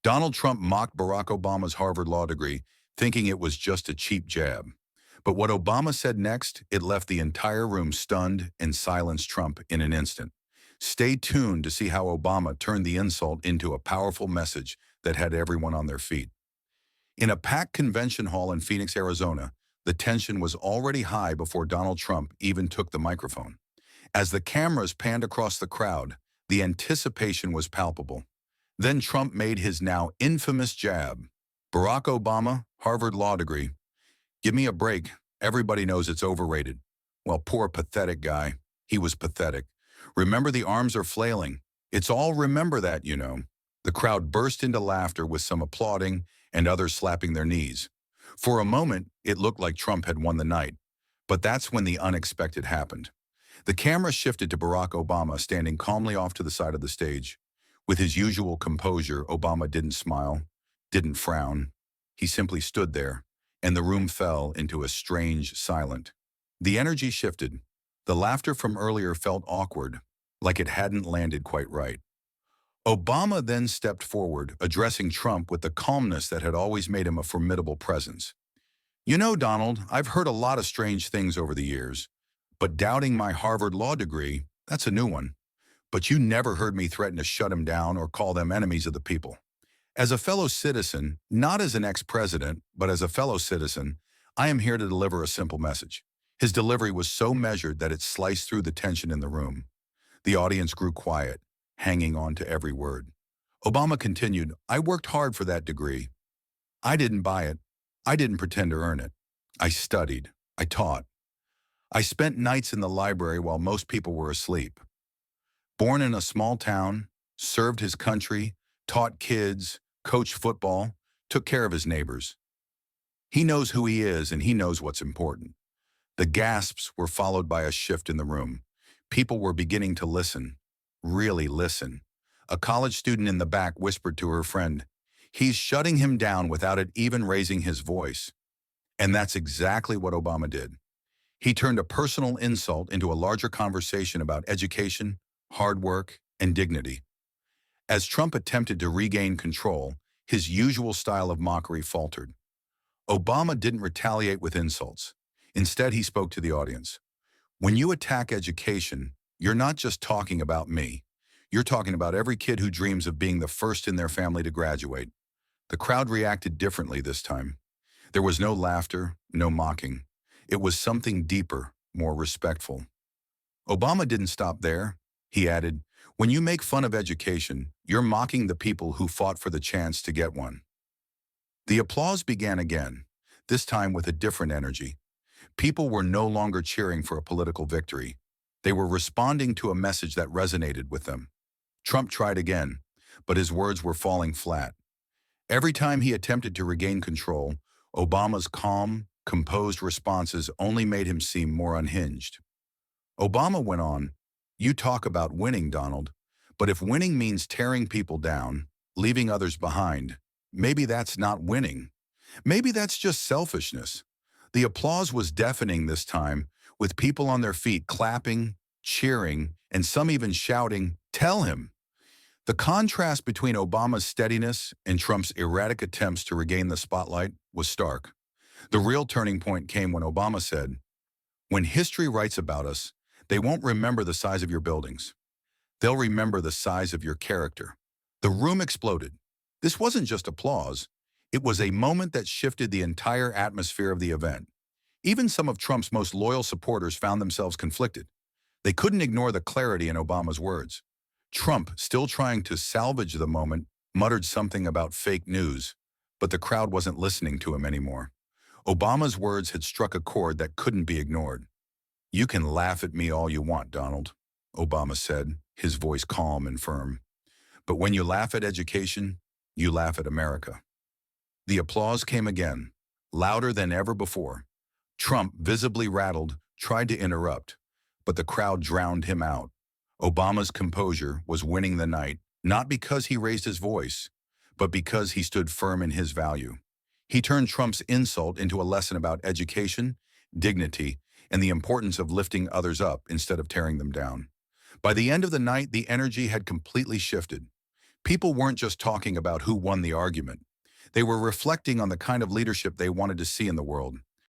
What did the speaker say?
Donald Trump mocked Barack Obama's Harvard Law degree, thinking it was just a cheap jab. But what Obama said next, it left the entire room stunned and silenced Trump in an instant. Stay tuned to see how Obama turned the insult into a powerful message that had everyone on their feet. In a packed convention hall in Phoenix, Arizona, the tension was already high before Donald Trump even took the microphone. As the cameras panned across the crowd, the anticipation was palpable. Then Trump made his now infamous jab. Barack Obama, Harvard Law degree. Give me a break. Everybody knows it's overrated. Well, poor pathetic guy. He was pathetic. Remember, the arms are flailing. It's all remember that, you know. The crowd burst into laughter with some applauding and others slapping their knees. For a moment, it looked like Trump had won the night. But that's when the unexpected happened. The camera shifted to Barack Obama standing calmly off to the side of the stage. With his usual composure, Obama didn't smile, didn't frown. He simply stood there, and the room fell into a strange silence. The energy shifted. The laughter from earlier felt awkward, like it hadn't landed quite right. Obama then stepped forward, addressing Trump with the calmness that had always made him a formidable presence. You know, Donald, I've heard a lot of strange things over the years, but doubting my Harvard Law degree, that's a new one. But you never heard me threaten to shut them down or call them enemies of the people. As a fellow citizen, not as an ex-president, but as a fellow citizen, I am here to deliver a simple message. His delivery was so measured that it sliced through the tension in the room. The audience grew quiet, hanging on to every word. Obama continued, I worked hard for that degree. I didn't buy it. I didn't pretend to earn it. I studied. I taught. I spent nights in the library while most people were asleep. Born in a small town, served his country, taught kids, coached football, took care of his neighbors. He knows who he is and he knows what's important. The gasps were followed by a shift in the room. People were beginning to listen, really listen. A college student in the back whispered to her friend, he's shutting him down without it even raising his voice. And that's exactly what Obama did. He turned a personal insult into a larger conversation about education, hard work, and dignity. As Trump attempted to regain control, his usual style of mockery faltered. Obama didn't retaliate with insults. Instead, he spoke to the audience. When you attack education, you're not just talking about me. You're talking about every kid who dreams of being the first in their family to graduate. The crowd reacted differently this time. There was no laughter, no mocking. It was something deeper, more respectful. Obama didn't stop there. He added, when you make fun of education, you're mocking the people who fought for the chance to get one. The applause began again, this time with a different energy. People were no longer cheering for a political victory. They were responding to a message that resonated with them. Trump tried again, but his words were falling flat. Every time he attempted to regain control, Obama's calm, composed responses only made him seem more unhinged. Obama went on, you talk about winning, Donald, but if winning means tearing people down, leaving others behind, maybe that's not winning. Maybe that's just selfishness. The applause was deafening this time, with people on their feet clapping, cheering, and some even shouting, tell him. The contrast between Obama's steadiness and Trump's erratic attempts to regain the spotlight was stark. The real turning point came when Obama said, when history writes about us, they won't remember the size of your buildings. They'll remember the size of your character. The room exploded. This wasn't just applause. It was a moment that shifted the entire atmosphere of the event. Even some of Trump's most loyal supporters found themselves conflicted. They couldn't ignore the clarity in Obama's words. Trump, still trying to salvage the moment, muttered something about fake news, but the crowd wasn't listening to him anymore. Obama's words had struck a chord that couldn't be ignored. You can laugh at me all you want, Donald, Obama said, his voice calm and firm. But when you laugh at education, you laugh at America. The applause came again, louder than ever before. Trump, visibly rattled, tried to interrupt, but the crowd drowned him out. Obama's composure was winning the night, not because he raised his voice, but because he stood firm in his value. He turned Trump's insult into a lesson about education, dignity, and the importance of lifting others up instead of tearing them down. By the end of the night, the energy had completely shifted. People weren't just talking about who won the argument. They were reflecting on the kind of leadership they wanted to see in the world.